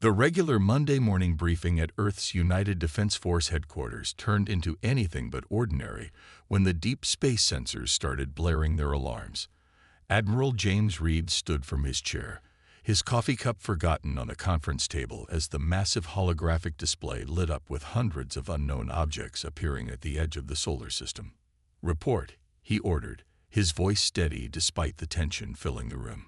The regular Monday morning briefing at Earth's United Defense Force headquarters turned into anything but ordinary when the deep space sensors started blaring their alarms. Admiral James Reed stood from his chair, his coffee cup forgotten on a conference table as the massive holographic display lit up with hundreds of unknown objects appearing at the edge of the solar system. "Report," he ordered, his voice steady despite the tension filling the room.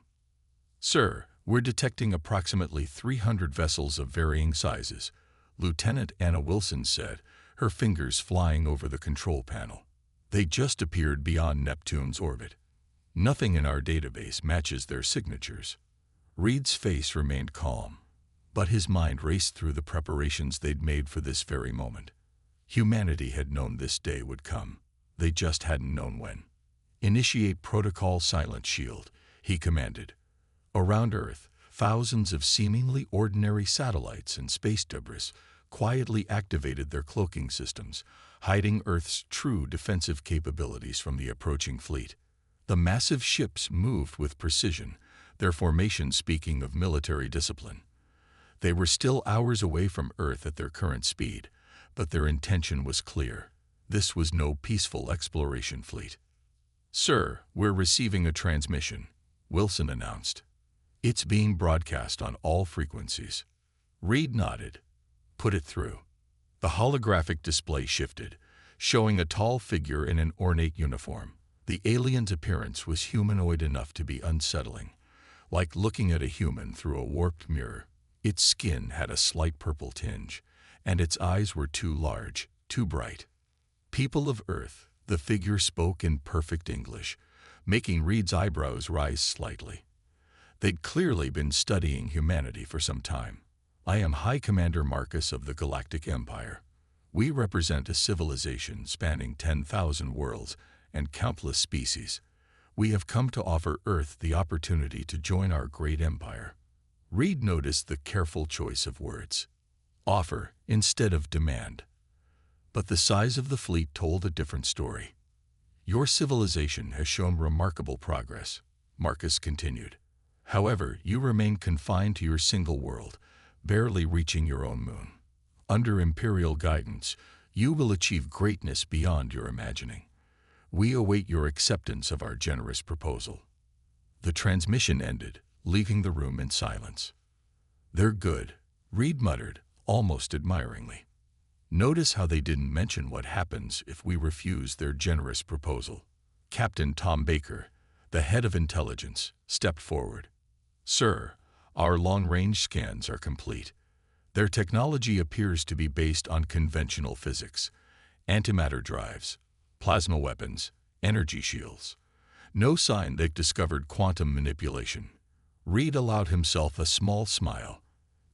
"Sir, we're detecting approximately 300 vessels of varying sizes," Lieutenant Anna Wilson said, her fingers flying over the control panel. "They just appeared beyond Neptune's orbit. Nothing in our database matches their signatures." Reed's face remained calm, but his mind raced through the preparations they'd made for this very moment. Humanity had known this day would come. They just hadn't known when. "Initiate Protocol Silent Shield," he commanded. Around Earth, thousands of seemingly ordinary satellites and space debris quietly activated their cloaking systems, hiding Earth's true defensive capabilities from the approaching fleet. The massive ships moved with precision, their formation speaking of military discipline. They were still hours away from Earth at their current speed, but their intention was clear. This was no peaceful exploration fleet. "Sir, we're receiving a transmission," Wilson announced. "It's being broadcast on all frequencies." Reed nodded. "Put it through." The holographic display shifted, showing a tall figure in an ornate uniform. The alien's appearance was humanoid enough to be unsettling, like looking at a human through a warped mirror. Its skin had a slight purple tinge, and its eyes were too large, too bright. "People of Earth," the figure spoke in perfect English, making Reed's eyebrows rise slightly. They'd clearly been studying humanity for some time. "I am High Commander Marcus of the Galactic Empire. We represent a civilization spanning 10,000 worlds and countless species. We have come to offer Earth the opportunity to join our great empire." Reed noticed the careful choice of words. Offer instead of demand. But the size of the fleet told a different story. "Your civilization has shown remarkable progress," Marcus continued. "However, you remain confined to your single world, barely reaching your own moon. Under Imperial guidance, you will achieve greatness beyond your imagining. We await your acceptance of our generous proposal." The transmission ended, leaving the room in silence. "They're good," Reed muttered, almost admiringly. "Notice how they didn't mention what happens if we refuse their generous proposal." Captain Tom Baker, the head of intelligence, stepped forward. "Sir, our long-range scans are complete. Their technology appears to be based on conventional physics, antimatter drives, plasma weapons, energy shields. No sign they've discovered quantum manipulation." Reed allowed himself a small smile.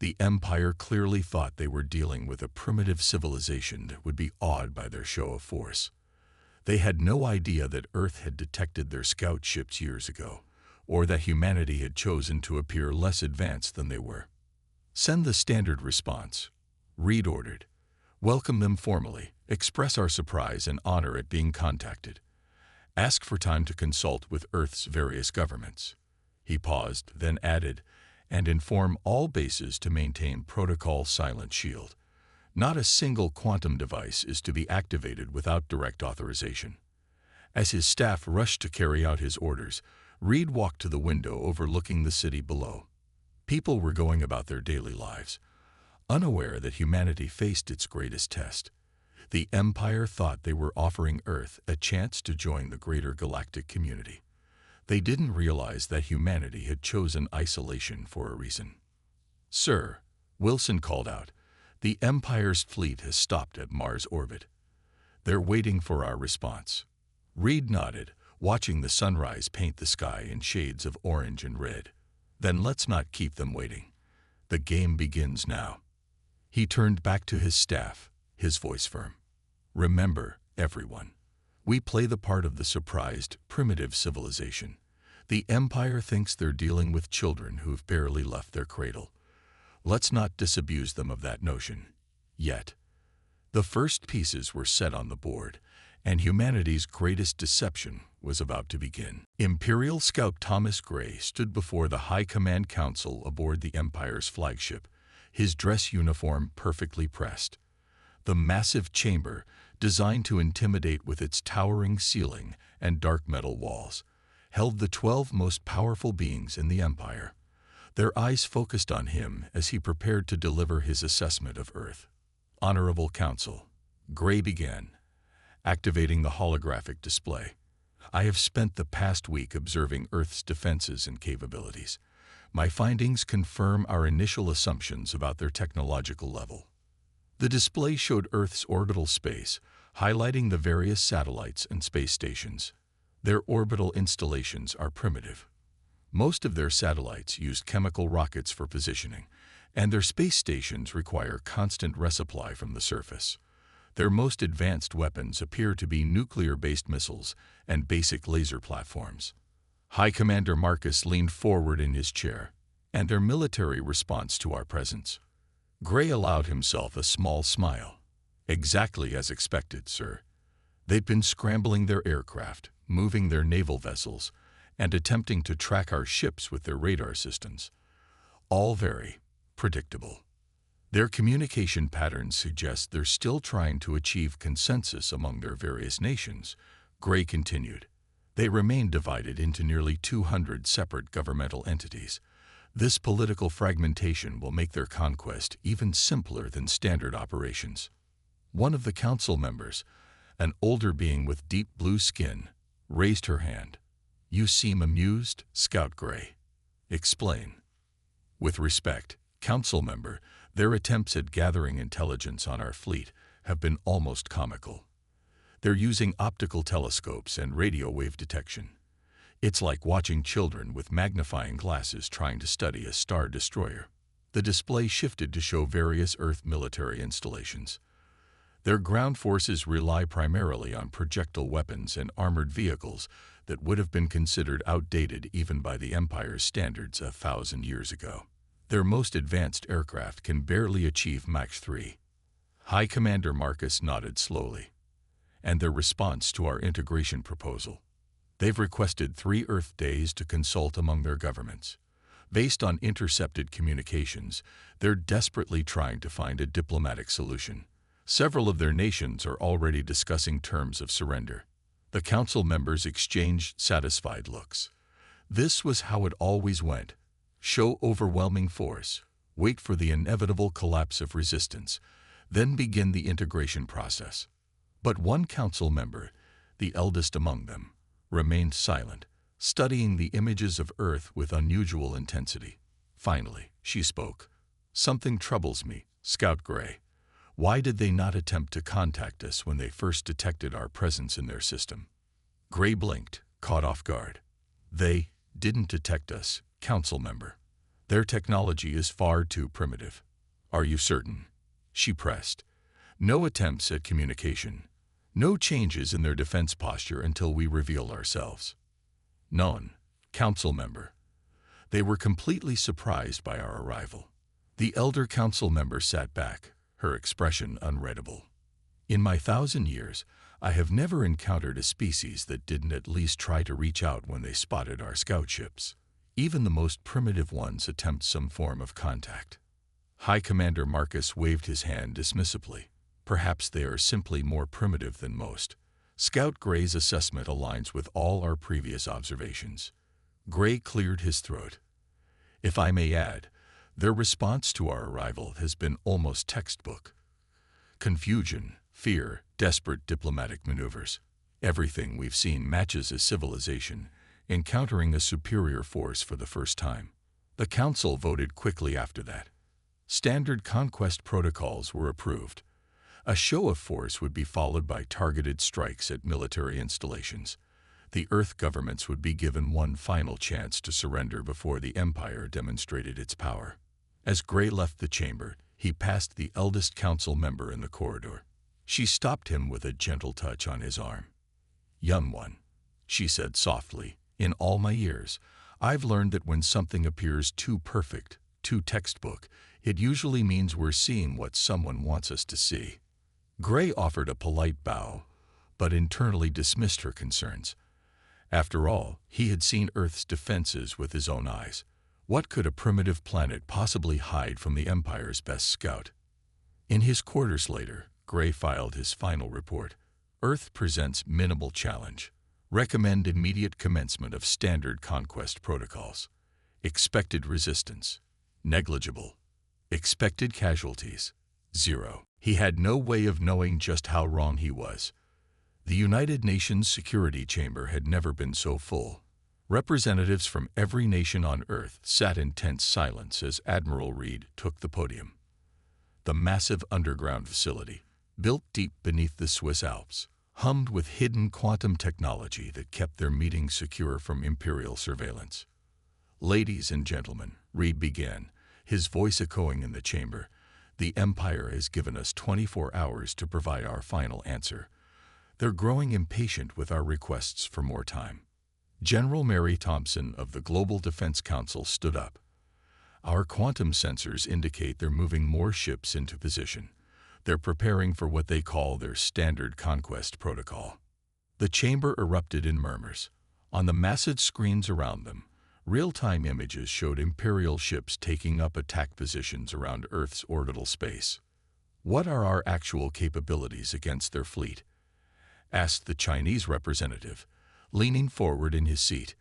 The Empire clearly thought they were dealing with a primitive civilization that would be awed by their show of force. They had no idea that Earth had detected their scout ships years ago, or that humanity had chosen to appear less advanced than they were. "Send the standard response," Reed ordered. "Welcome them formally, express our surprise and honor at being contacted. Ask for time to consult with Earth's various governments." He paused, then added, "and inform all bases to maintain Protocol Silent Shield. Not a single quantum device is to be activated without direct authorization." As his staff rushed to carry out his orders, Reed walked to the window overlooking the city below. People were going about their daily lives, unaware that humanity faced its greatest test. The Empire thought they were offering Earth a chance to join the greater galactic community. They didn't realize that humanity had chosen isolation for a reason. "Sir," Wilson called out, "the Empire's fleet has stopped at Mars orbit. They're waiting for our response." Reed nodded, watching the sunrise paint the sky in shades of orange and red. "Then let's not keep them waiting. The game begins now." He turned back to his staff, his voice firm. "Remember, everyone, we play the part of the surprised, primitive civilization. The Empire thinks they're dealing with children who've barely left their cradle. Let's not disabuse them of that notion. Yet." The first pieces were set on the board, and humanity's greatest deception was about to begin. Imperial Scout Thomas Gray stood before the High Command Council aboard the Empire's flagship, his dress uniform perfectly pressed. The massive chamber, designed to intimidate with its towering ceiling and dark metal walls, held the 12 most powerful beings in the Empire. Their eyes focused on him as he prepared to deliver his assessment of Earth. Honorable Council, Gray began, activating the holographic display. I have spent the past week observing Earth's defenses and capabilities. My findings confirm our initial assumptions about their technological level. The display showed Earth's orbital space, highlighting the various satellites and space stations. Their orbital installations are primitive. Most of their satellites used chemical rockets for positioning, and their space stations require constant resupply from the surface. Their most advanced weapons appear to be nuclear-based missiles and basic laser platforms. High Commander Marcus leaned forward in his chair, and their military response to our presence. Gray allowed himself a small smile. Exactly as expected, sir. They'd been scrambling their aircraft, moving their naval vessels, and attempting to track our ships with their radar systems. All very predictable. Their communication patterns suggest they're still trying to achieve consensus among their various nations, Gray continued. They remain divided into nearly 200 separate governmental entities. This political fragmentation will make their conquest even simpler than standard operations. One of the council members, an older being with deep blue skin, raised her hand. You seem amused, Scout Gray. Explain. With respect, council member, their attempts at gathering intelligence on our fleet have been almost comical. They're using optical telescopes and radio wave detection. It's like watching children with magnifying glasses trying to study a star destroyer. The display shifted to show various Earth military installations. Their ground forces rely primarily on projectile weapons and armored vehicles that would have been considered outdated even by the Empire's standards 1,000 years ago. Their most advanced aircraft can barely achieve Mach 3. High Commander Marcus nodded slowly. And their response to our integration proposal. They've requested 3 Earth days to consult among their governments. Based on intercepted communications, they're desperately trying to find a diplomatic solution. Several of their nations are already discussing terms of surrender. The council members exchanged satisfied looks. This was how it always went. Show overwhelming force, wait for the inevitable collapse of resistance, then begin the integration process. But one council member, the eldest among them, remained silent, studying the images of Earth with unusual intensity. Finally, she spoke. Something troubles me, Scout Gray. Why did they not attempt to contact us when they first detected our presence in their system? Gray blinked, caught off guard. They didn't detect us, council member. Their technology is far too primitive. Are you certain? She pressed. No attempts at communication. No changes in their defense posture until we reveal ourselves. None, council member. They were completely surprised by our arrival. The elder council member sat back, her expression unreadable. In my 1,000 years, I have never encountered a species that didn't at least try to reach out when they spotted our scout ships. Even the most primitive ones attempt some form of contact. High Commander Marcus waved his hand dismissively. Perhaps they are simply more primitive than most. Scout Gray's assessment aligns with all our previous observations. Gray cleared his throat. If I may add, their response to our arrival has been almost textbook. Confusion, fear, desperate diplomatic maneuvers. Everything we've seen matches a civilization encountering a superior force for the first time. The council voted quickly after that. Standard conquest protocols were approved. A show of force would be followed by targeted strikes at military installations. The Earth governments would be given one final chance to surrender before the Empire demonstrated its power. As Gray left the chamber, he passed the eldest council member in the corridor. She stopped him with a gentle touch on his arm. Young one, she said softly, in all my years, I've learned that when something appears too perfect, too textbook, it usually means we're seeing what someone wants us to see. Gray offered a polite bow, but internally dismissed her concerns. After all, he had seen Earth's defenses with his own eyes. What could a primitive planet possibly hide from the Empire's best scout? In his quarters later, Gray filed his final report. Earth presents minimal challenge. Recommend immediate commencement of standard conquest protocols. Expected resistance, negligible. Expected casualties, 0. He had no way of knowing just how wrong he was. The United Nations Security Chamber had never been so full. Representatives from every nation on Earth sat in tense silence as Admiral Reed took the podium. The massive underground facility, built deep beneath the Swiss Alps, hummed with hidden quantum technology that kept their meetings secure from Imperial surveillance. "Ladies and gentlemen," Reed began, his voice echoing in the chamber, "the Empire has given us 24 hours to provide our final answer. They're growing impatient with our requests for more time." General Mary Thompson of the Global Defense Council stood up. "Our quantum sensors indicate they're moving more ships into position. They're preparing for what they call their standard conquest protocol." The chamber erupted in murmurs. On the massive screens around them, real-time images showed Imperial ships taking up attack positions around Earth's orbital space. "What are our actual capabilities against their fleet?" asked the Chinese representative, leaning forward in his seat.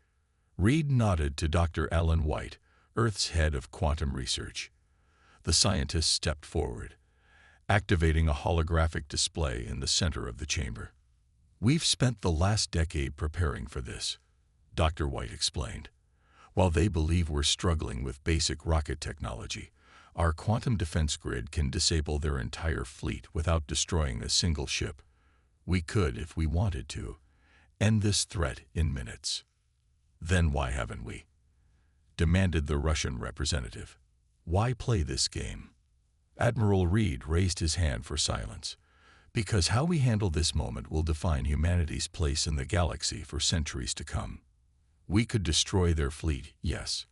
Reed nodded to Dr. Alan White, Earth's head of quantum research. The scientist stepped forward, activating a holographic display in the center of the chamber. "We've spent the last decade preparing for this," Dr. White explained. "While they believe we're struggling with basic rocket technology, our quantum defense grid can disable their entire fleet without destroying a single ship. We could, if we wanted to, end this threat in minutes." "Then why haven't we?" demanded the Russian representative. "Why play this game?" Admiral Reed raised his hand for silence. "Because how we handle this moment will define humanity's place in the galaxy for centuries to come. We could destroy their fleet, yes,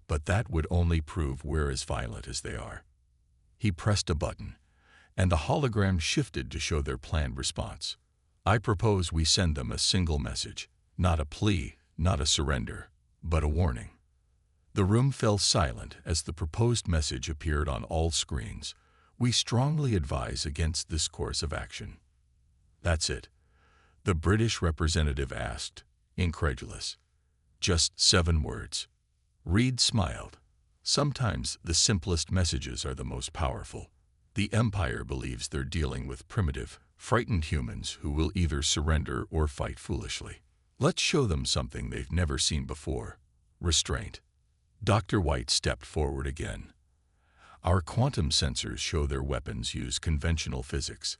but that would only prove we're as violent as they are." He pressed a button, and the hologram shifted to show their planned response. "I propose we send them a single message, not a plea, not a surrender, but a warning." The room fell silent as the proposed message appeared on all screens. "We strongly advise against this course of action." "That's it?" the British representative asked, incredulous. "Just 7 words." Reed smiled. "Sometimes the simplest messages are the most powerful. The Empire believes they're dealing with primitive, frightened humans who will either surrender or fight foolishly. Let's show them something they've never seen before: restraint." Dr. White stepped forward again. "Our quantum sensors show their weapons use conventional physics,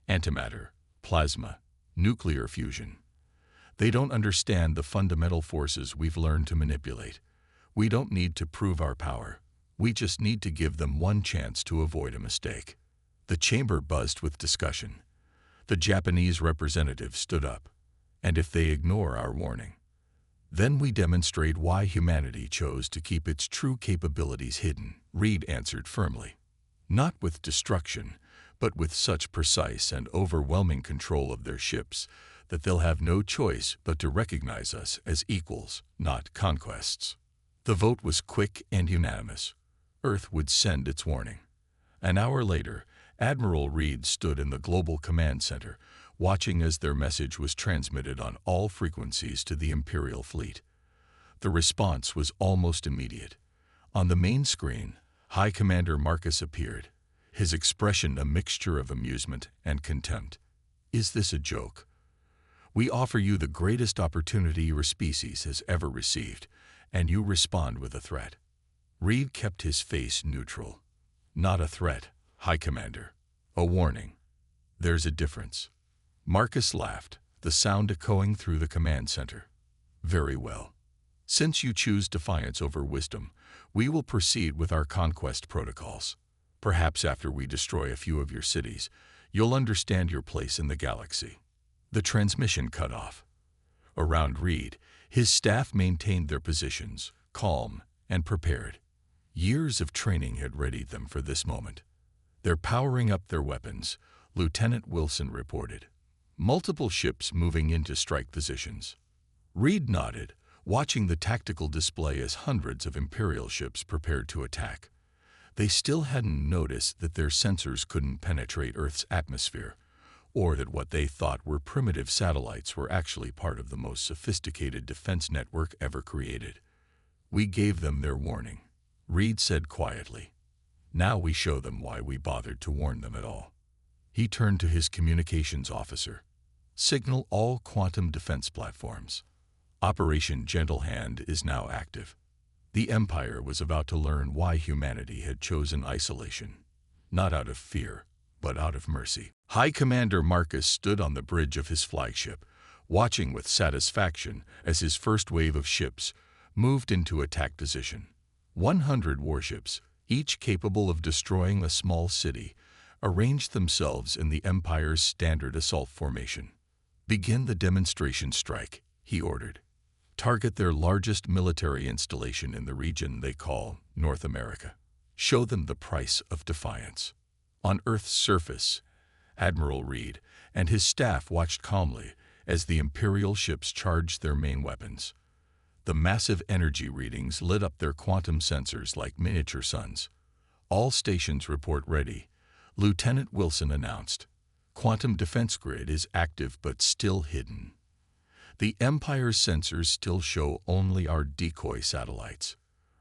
antimatter, plasma, nuclear fusion. They don't understand the fundamental forces we've learned to manipulate. We don't need to prove our power. We just need to give them one chance to avoid a mistake." The chamber buzzed with discussion. The Japanese representative stood up. "And if they ignore our warning, then we demonstrate why humanity chose to keep its true capabilities hidden," Reed answered firmly. "Not with destruction, but with such precise and overwhelming control of their ships that they'll have no choice but to recognize us as equals, not conquests." The vote was quick and unanimous. Earth would send its warning. An hour later, Admiral Reed stood in the Global Command Center, watching as their message was transmitted on all frequencies to the Imperial fleet. The response was almost immediate. On the main screen, High Commander Marcus appeared, his expression a mixture of amusement and contempt. "Is this a joke? We offer you the greatest opportunity your species has ever received, and you respond with a threat." Reed kept his face neutral. "Not a threat, High Commander. A warning. There's a difference." Marcus laughed, the sound echoing through the command center. "Very well. Since you choose defiance over wisdom, we will proceed with our conquest protocols. Perhaps after we destroy a few of your cities, you'll understand your place in the galaxy." The transmission cut off. Around Reed, his staff maintained their positions, calm and prepared. Years of training had readied them for this moment. "They're powering up their weapons," Lieutenant Wilson reported. "Multiple ships moving into strike positions." Reed nodded, watching the tactical display as hundreds of Imperial ships prepared to attack. They still hadn't noticed that their sensors couldn't penetrate Earth's atmosphere, or that what they thought were primitive satellites were actually part of the most sophisticated defense network ever created. "We gave them their warning," Reed said quietly. "Now we show them why we bothered to warn them at all." He turned to his communications officer. "Signal all quantum defense platforms. Operation Gentle Hand is now active." The Empire was about to learn why humanity had chosen isolation, not out of fear, but out of mercy. High Commander Marcus stood on the bridge of his flagship, watching with satisfaction as his first wave of ships moved into attack position. 100 warships, each capable of destroying a small city, arranged themselves in the Empire's standard assault formation. "Begin the demonstration strike," he ordered. "Target their largest military installation in the region they call North America. Show them the price of defiance." On Earth's surface, Admiral Reed and his staff watched calmly as the Imperial ships charged their main weapons. The massive energy readings lit up their quantum sensors like miniature suns. "All stations report ready," Lieutenant Wilson announced. "Quantum defense grid is active but still hidden. The Empire's sensors still show only our decoy satellites."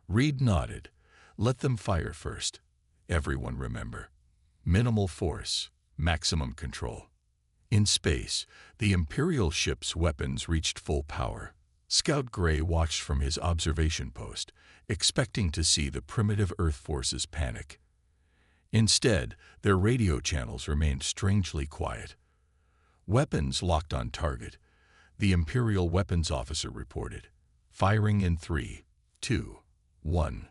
Reed nodded. "Let them fire first. Everyone remember. Minimal force, maximum control." In space, the Imperial ship's weapons reached full power. Scout Gray watched from his observation post, expecting to see the primitive Earth forces panic. Instead, their radio channels remained strangely quiet. "Weapons locked on target," the Imperial weapons officer reported. "Firing in 3, 2, 1.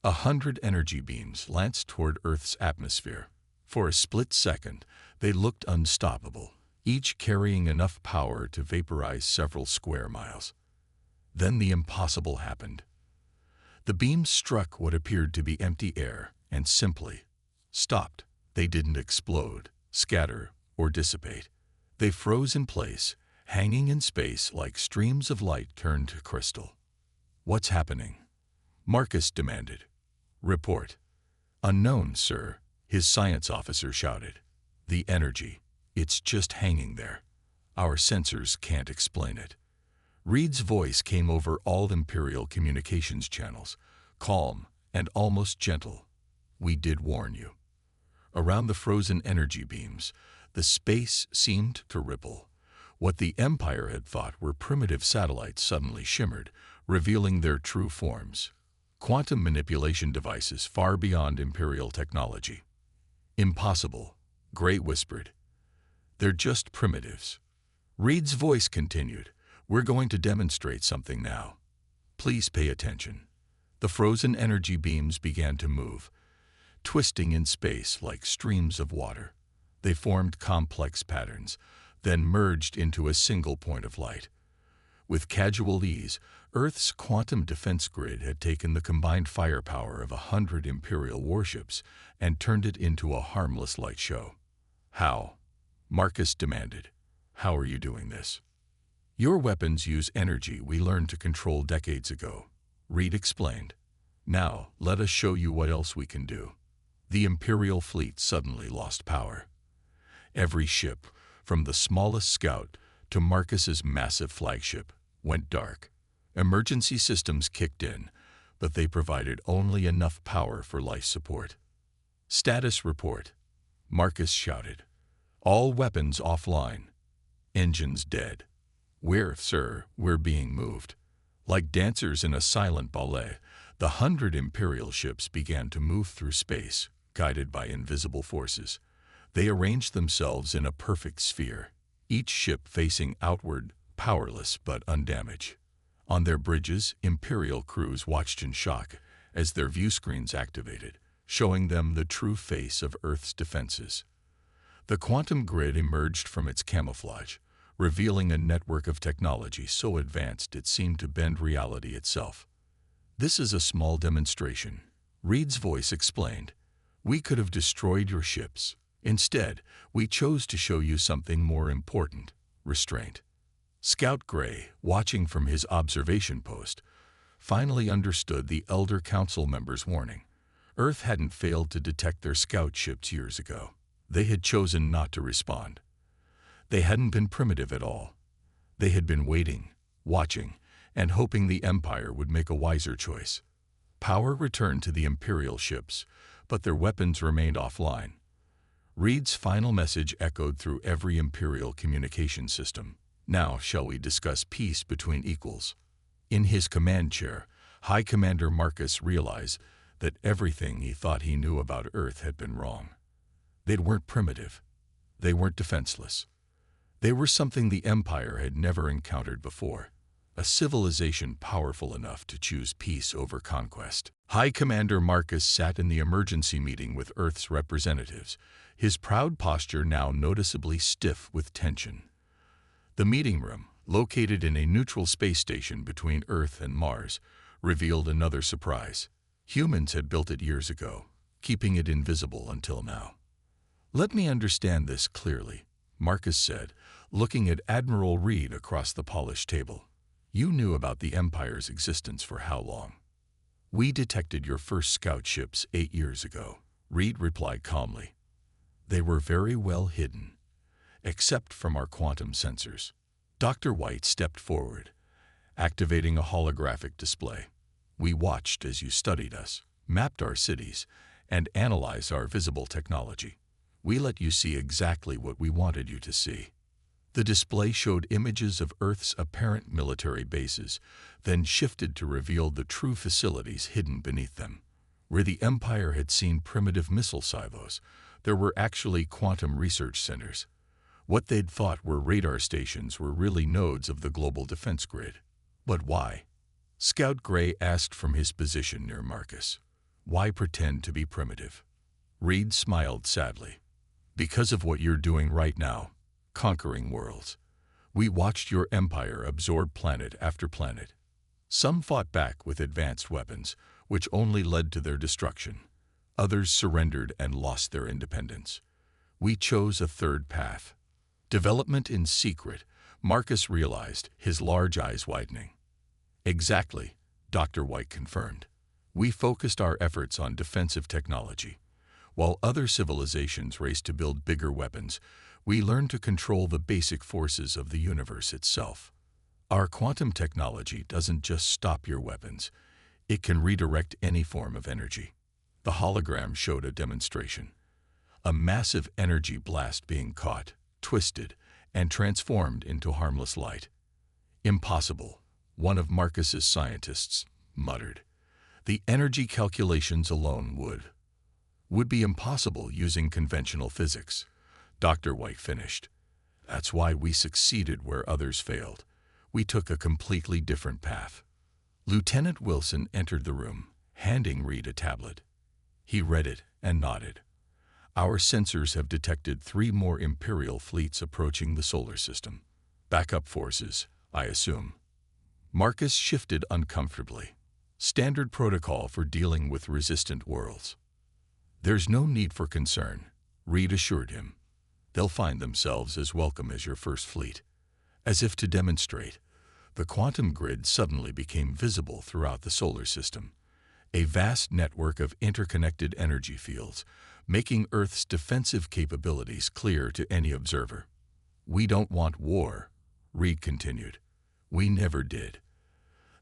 100 energy beams lanced toward Earth's atmosphere. For a split second, they looked unstoppable, each carrying enough power to vaporize several square miles. Then the impossible happened. The beams struck what appeared to be empty air and simply stopped. They didn't explode, scatter, or dissipate. They froze in place, hanging in space like streams of light turned to crystal. "What's happening?" Marcus demanded. "Report." "Unknown, sir," his science officer shouted. "The energy, it's just hanging there. Our sensors can't explain it." Reed's voice came over all Imperial communications channels, calm and almost gentle. "We did warn you." Around the frozen energy beams, the space seemed to ripple. What the Empire had thought were primitive satellites suddenly shimmered, revealing their true forms. Quantum manipulation devices far beyond Imperial technology. "Impossible," Gray whispered. "They're just primitives." Reed's voice continued. "We're going to demonstrate something now. Please pay attention." The frozen energy beams began to move, twisting in space like streams of water. They formed complex patterns, then merged into a single point of light. With casual ease, Earth's quantum defense grid had taken the combined firepower of 100 Imperial warships and turned it into a harmless light show. "How?" Marcus demanded. "How are you doing this?" "Your weapons use energy we learned to control decades ago," Reed explained. "Now, let us show you what else we can do." The Imperial fleet suddenly lost power. Every ship, from the smallest scout to Marcus's massive flagship, went dark. Emergency systems kicked in, but they provided only enough power for life support. "Status report," Marcus shouted. "All weapons offline. Engines dead." We're being moved." Like dancers in a silent ballet, the 100 Imperial ships began to move through space, guided by invisible forces. They arranged themselves in a perfect sphere, each ship facing outward, powerless but undamaged. On their bridges, Imperial crews watched in shock as their viewscreens activated, showing them the true face of Earth's defenses. The quantum grid emerged from its camouflage, revealing a network of technology so advanced it seemed to bend reality itself. "This is a small demonstration," Reed's voice explained. "We could have destroyed your ships. Instead, we chose to show you something more important: restraint." Scout Gray, watching from his observation post, finally understood the Elder Council members' warning. Earth hadn't failed to detect their scout ships years ago. They had chosen not to respond. They hadn't been primitive at all. They had been waiting, watching, and hoping the Empire would make a wiser choice. Power returned to the Imperial ships, but their weapons remained offline. Reed's final message echoed through every Imperial communication system. Now shall we discuss peace between equals? In his command chair, High Commander Marcus realized that everything he thought he knew about Earth had been wrong. They weren't primitive. They weren't defenseless. They were something the Empire had never encountered before, a civilization powerful enough to choose peace over conquest. High Commander Marcus sat in the emergency meeting with Earth's representatives, his proud posture now noticeably stiff with tension. The meeting room, located in a neutral space station between Earth and Mars, revealed another surprise. Humans had built it years ago, keeping it invisible until now. "Let me understand this clearly," Marcus said, looking at Admiral Reed across the polished table. "You knew about the Empire's existence for how long?" "We detected your first scout ships 8 years ago," Reed replied calmly. "They were very well hidden, except from our quantum sensors." Dr. White stepped forward, activating a holographic display. "We watched as you studied us, mapped our cities, and analyzed our visible technology. We let you see exactly what we wanted you to see." The display showed images of Earth's apparent military bases, then shifted to reveal the true facilities hidden beneath them. Where the Empire had seen primitive missile silos, there were actually quantum research centers. What they'd thought were radar stations were really nodes of the global defense grid. But why? Scout Gray asked from his position near Marcus. "Why pretend to be primitive?" Reed smiled sadly. "Because of what you're doing right now, conquering worlds. We watched your empire absorb planet after planet. Some fought back with advanced weapons, which only led to their destruction. Others surrendered and lost their independence. We chose a third path. Development in secret," Marcus realized, his large eyes widening. "Exactly," Dr. White confirmed. "We focused our efforts on defensive technology. While other civilizations raced to build bigger weapons, we learned to control the basic forces of the universe itself. Our quantum technology doesn't just stop your weapons, it can redirect any form of energy." The hologram showed a demonstration. A massive energy blast being caught, twisted, and transformed into harmless light. "Impossible," one of Marcus's scientists muttered. "The energy calculations alone would be impossible using conventional physics," Dr. White finished. "That's why we succeeded where others failed. We took a completely different path." Lieutenant Wilson entered the room, handing Reed a tablet. He read it and nodded. "Our sensors have detected 3 more Imperial fleets approaching the solar system. Backup forces, I assume." Marcus shifted uncomfortably. "Standard protocol for dealing with resistant worlds." "There's no need for concern," Reed assured him. "They'll find themselves as welcome as your first fleet." As if to demonstrate, the quantum grid suddenly became visible throughout the solar system, a vast network of interconnected energy fields, making Earth's defensive capabilities clear to any observer. "We don't want war," Reed continued. "We never did.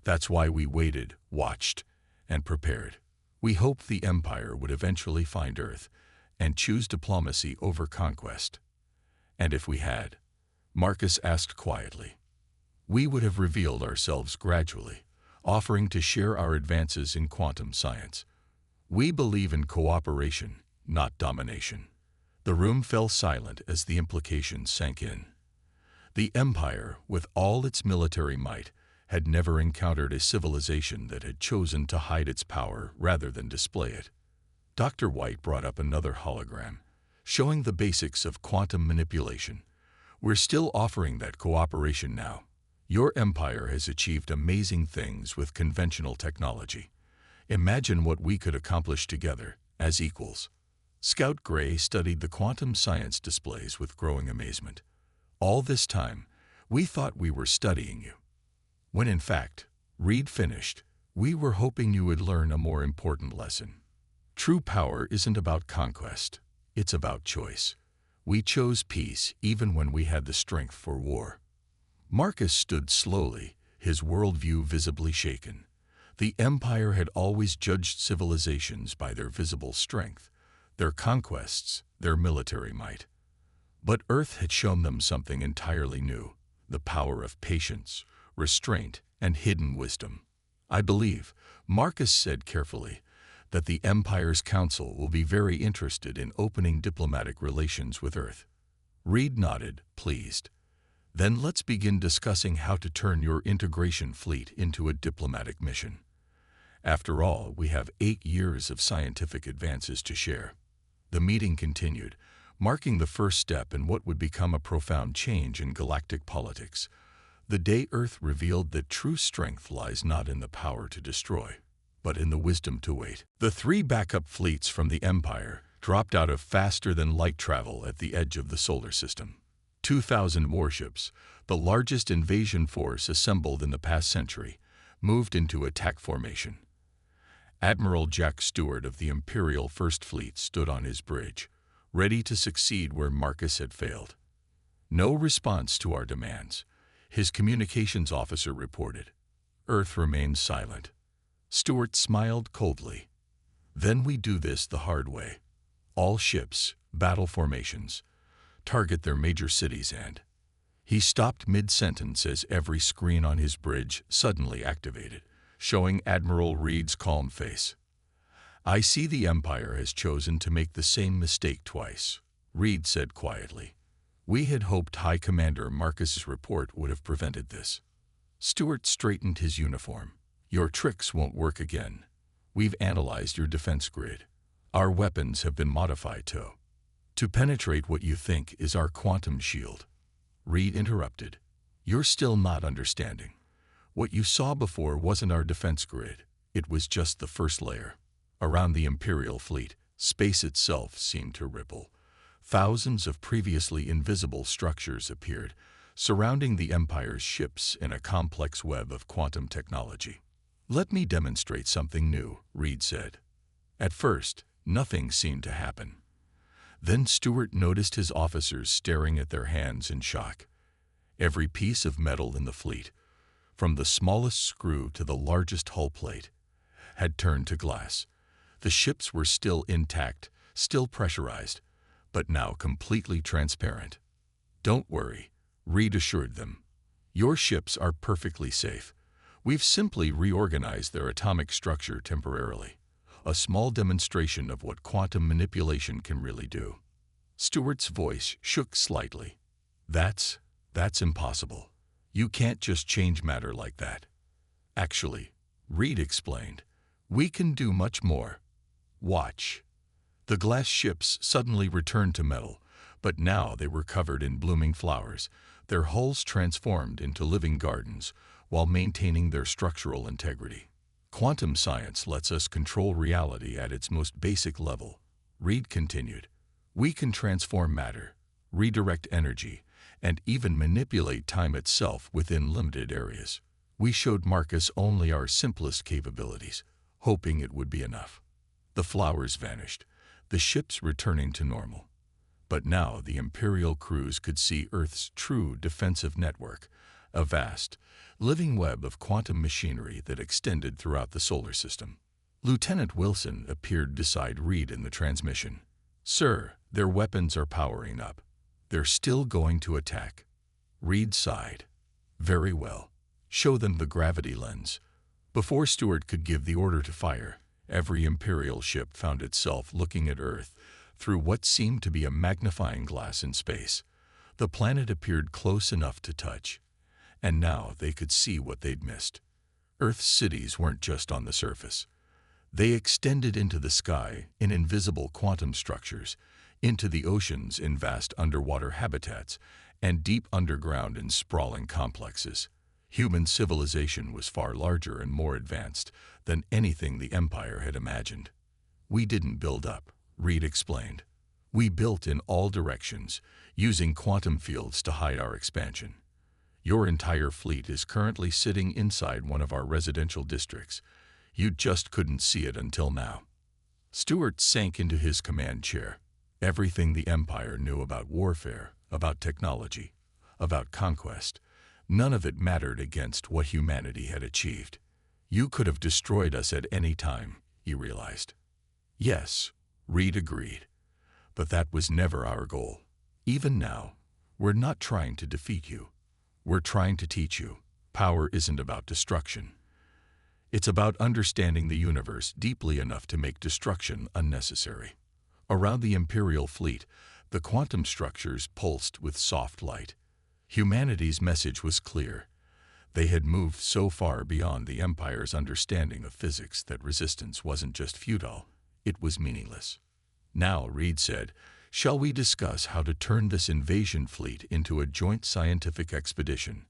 That's why we waited, watched, and prepared. We hoped the Empire would eventually find Earth and choose diplomacy over conquest. And if we had," Marcus asked quietly, "we would have revealed ourselves gradually, offering to share our advances in quantum science. We believe in cooperation, not domination." The room fell silent as the implications sank in. The Empire, with all its military might, had never encountered a civilization that had chosen to hide its power rather than display it. Dr. White brought up another hologram, showing the basics of quantum manipulation. "We're still offering that cooperation now. Your empire has achieved amazing things with conventional technology. Imagine what we could accomplish together, as equals." Scout Gray studied the quantum science displays with growing amazement. All this time, We thought we were studying you. When in fact, Reed finished, we were hoping you would learn a more important lesson. True power isn't about conquest. It's about choice. We chose peace even when we had the strength for war. Marcus stood slowly, his worldview visibly shaken. The Empire had always judged civilizations by their visible strength, their conquests, their military might. But Earth had shown them something entirely new, the power of patience, restraint, and hidden wisdom. I believe, Marcus said carefully, that the Empire's Council will be very interested in opening diplomatic relations with Earth. Reed nodded, pleased. Then let's begin discussing how to turn your integration fleet into a diplomatic mission. After all, we have 8 years of scientific advances to share. The meeting continued, marking the first step in what would become a profound change in galactic politics. The day Earth revealed that true strength lies not in the power to destroy, but in the wisdom to wait. The 3 backup fleets from the Empire dropped out of faster-than-light travel at the edge of the solar system. 2,000 warships, the largest invasion force assembled in the past century, moved into attack formation. Admiral Jack Stewart of the Imperial First Fleet stood on his bridge, ready to succeed where Marcus had failed. No response to our demands, his communications officer reported. Earth remained silent. Stewart smiled coldly. Then we do this the hard way. All ships, battle formations, target their major cities and... He stopped mid-sentence as every screen on his bridge suddenly activated, showing Admiral Reed's calm face. I see the Empire has chosen to make the same mistake twice, Reed said quietly. We had hoped High Commander Marcus's report would have prevented this. Stewart straightened his uniform. Your tricks won't work again. We've analyzed your defense grid. Our weapons have been modified to penetrate what you think is our quantum shield. Reed interrupted. You're still not understanding. What you saw before wasn't our defense grid. It was just the first layer. Around the Imperial fleet, space itself seemed to ripple. Thousands of previously invisible structures appeared, surrounding the Empire's ships in a complex web of quantum technology. Let me demonstrate something new, Reed said. At first, nothing seemed to happen. Then Stewart noticed his officers staring at their hands in shock. Every piece of metal in the fleet, from the smallest screw to the largest hull plate, had turned to glass. The ships were still intact, still pressurized, but now completely transparent. Don't worry, Reed assured them. Your ships are perfectly safe. We've simply reorganized their atomic structure temporarily. A small demonstration of what quantum manipulation can really do. Stewart's voice shook slightly. That's impossible. You can't just change matter like that. Actually, Reed explained, we can do much more. Watch. The glass ships suddenly returned to metal, but now they were covered in blooming flowers, their hulls transformed into living gardens while maintaining their structural integrity. Quantum science lets us control reality at its most basic level, Reed continued. We can transform matter, redirect energy, and even manipulate time itself within limited areas. We showed Marcus only our simplest capabilities, hoping it would be enough. The flowers vanished, the ships returning to normal. But now the Imperial crews could see Earth's true defensive network, a vast, living web of quantum machinery that extended throughout the solar system. Lieutenant Wilson appeared beside Reed in the transmission. Sir, their weapons are powering up. They're still going to attack. Reed sighed. Very well. Show them the gravity lens. Before Stewart could give the order to fire, every Imperial ship found itself looking at Earth through what seemed to be a magnifying glass in space. The planet appeared close enough to touch, and now they could see what they'd missed. Earth's cities weren't just on the surface. They extended into the sky in invisible quantum structures, into the oceans in vast underwater habitats, and deep underground in sprawling complexes. Human civilization was far larger and more advanced than anything the Empire had imagined. We didn't build up, Reed explained. We built in all directions, using quantum fields to hide our expansion. Your entire fleet is currently sitting inside one of our residential districts. You just couldn't see it until now." Stuart sank into his command chair. Everything the Empire knew about warfare, about technology, about conquest, none of it mattered against what humanity had achieved. "You could have destroyed us at any time," he realized. "Yes," Reed agreed, "but that was never our goal. Even now, we're not trying to defeat you. We're trying to teach you. Power isn't about destruction. It's about understanding the universe deeply enough to make destruction unnecessary." Around the Imperial fleet, the quantum structures pulsed with soft light. Humanity's message was clear. They had moved so far beyond the Empire's understanding of physics that resistance wasn't just futile, it was meaningless. "Now," Reed said, "shall we discuss how to turn this invasion fleet into a joint scientific expedition?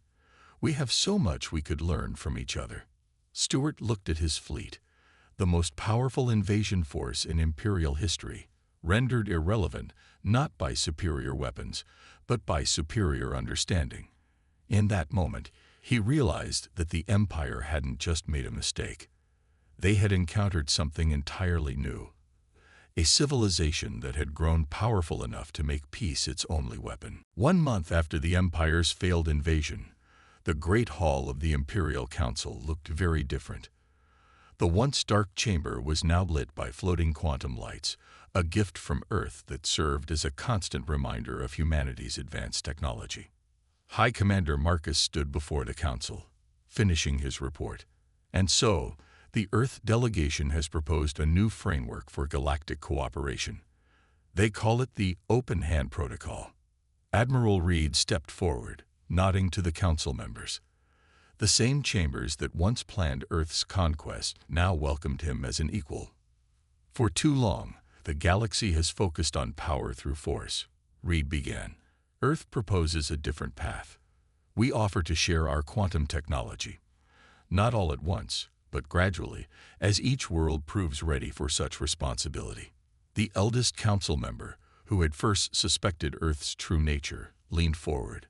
We have so much we could learn from each other." Stuart looked at his fleet, the most powerful invasion force in Imperial history, rendered irrelevant not by superior weapons, but by superior understanding. In that moment, he realized that the Empire hadn't just made a mistake. They had encountered something entirely new, a civilization that had grown powerful enough to make peace its only weapon. 1 month after the Empire's failed invasion, the Great Hall of the Imperial Council looked very different. The once dark chamber was now lit by floating quantum lights, a gift from Earth that served as a constant reminder of humanity's advanced technology. High Commander Marcus stood before the Council, finishing his report. "And so, the Earth delegation has proposed a new framework for galactic cooperation. They call it the Open Hand Protocol." Admiral Reed stepped forward, nodding to the Council members. The same chambers that once planned Earth's conquest now welcomed him as an equal. "For too long, the galaxy has focused on power through force," Reed began. "Earth proposes a different path. We offer to share our quantum technology. Not all at once, but gradually, as each world proves ready for such responsibility." The eldest council member, who had first suspected Earth's true nature, leaned forward.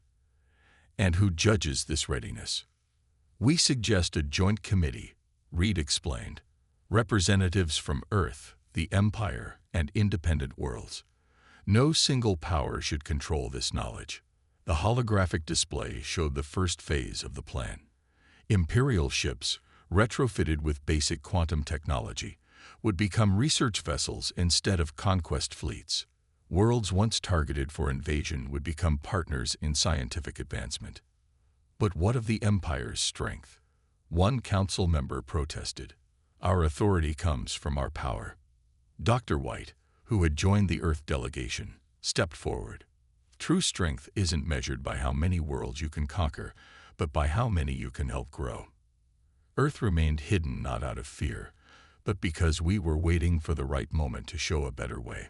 "And who judges this readiness?" "We suggest a joint committee," Reed explained. "Representatives from Earth, the Empire, and independent worlds. No single power should control this knowledge." The holographic display showed the first phase of the plan. Imperial ships, retrofitted with basic quantum technology, would become research vessels instead of conquest fleets. Worlds once targeted for invasion would become partners in scientific advancement. But what of the Empire's strength? One council member protested. "Our authority comes from our power." Dr. White, who had joined the Earth delegation, stepped forward. "True strength isn't measured by how many worlds you can conquer, but by how many you can help grow." Earth remained hidden not out of fear, but because we were waiting for the right moment to show a better way.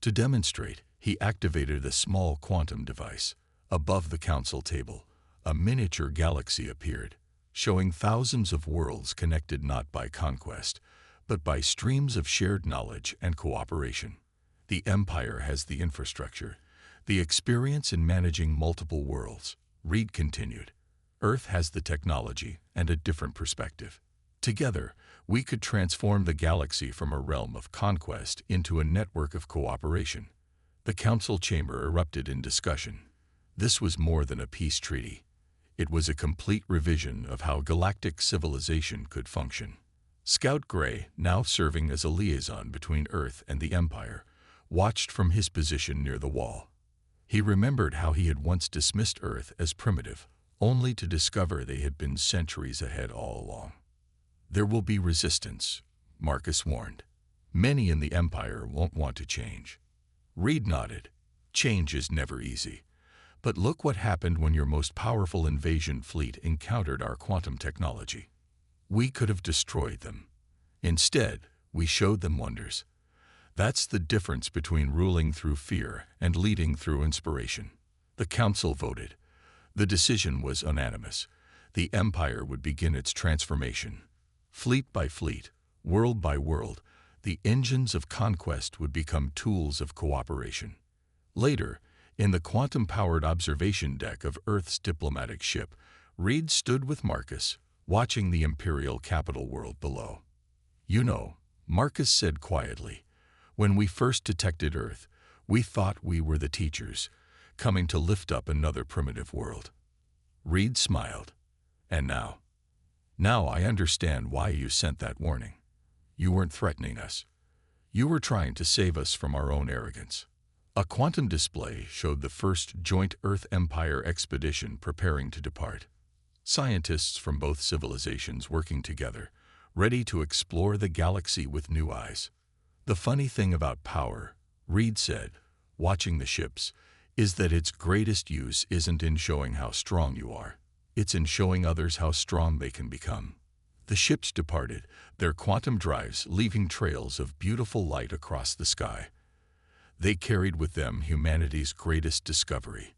To demonstrate, he activated a small quantum device. Above the council table, a miniature galaxy appeared, showing thousands of worlds connected not by conquest, but by streams of shared knowledge and cooperation. The Empire has the infrastructure, the experience in managing multiple worlds, Reed continued. Earth has the technology and a different perspective. Together, we could transform the galaxy from a realm of conquest into a network of cooperation. The council chamber erupted in discussion. This was more than a peace treaty. It was a complete revision of how galactic civilization could function. Scout Gray, now serving as a liaison between Earth and the Empire, watched from his position near the wall. He remembered how he had once dismissed Earth as primitive, only to discover they had been centuries ahead all along. "There will be resistance," Marcus warned. "Many in the Empire won't want to change." Reed nodded. "Change is never easy. But look what happened when your most powerful invasion fleet encountered our quantum technology. We could have destroyed them. Instead, we showed them wonders. That's the difference between ruling through fear and leading through inspiration." The council voted. The decision was unanimous. The Empire would begin its transformation. Fleet by fleet, world by world, the engines of conquest would become tools of cooperation. Later, In the quantum-powered observation deck of Earth's diplomatic ship, Reed stood with Marcus, watching the imperial capital world below. "You know," Marcus said quietly, "when we first detected Earth, we thought we were the teachers, coming to lift up another primitive world." Reed smiled. "And now? Now I understand why you sent that warning. You weren't threatening us. You were trying to save us from our own arrogance." A quantum display showed the first joint Earth-Empire expedition preparing to depart. Scientists from both civilizations working together, ready to explore the galaxy with new eyes. "The funny thing about power," Reed said, watching the ships, "is that its greatest use isn't in showing how strong you are. It's in showing others how strong they can become." The ships departed, their quantum drives leaving trails of beautiful light across the sky. They carried with them humanity's greatest discovery,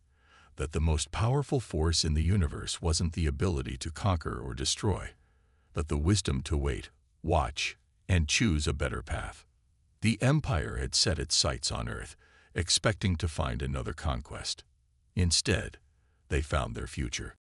that the most powerful force in the universe wasn't the ability to conquer or destroy, but the wisdom to wait, watch, and choose a better path. The Empire had set its sights on Earth, expecting to find another conquest. Instead, they found their future.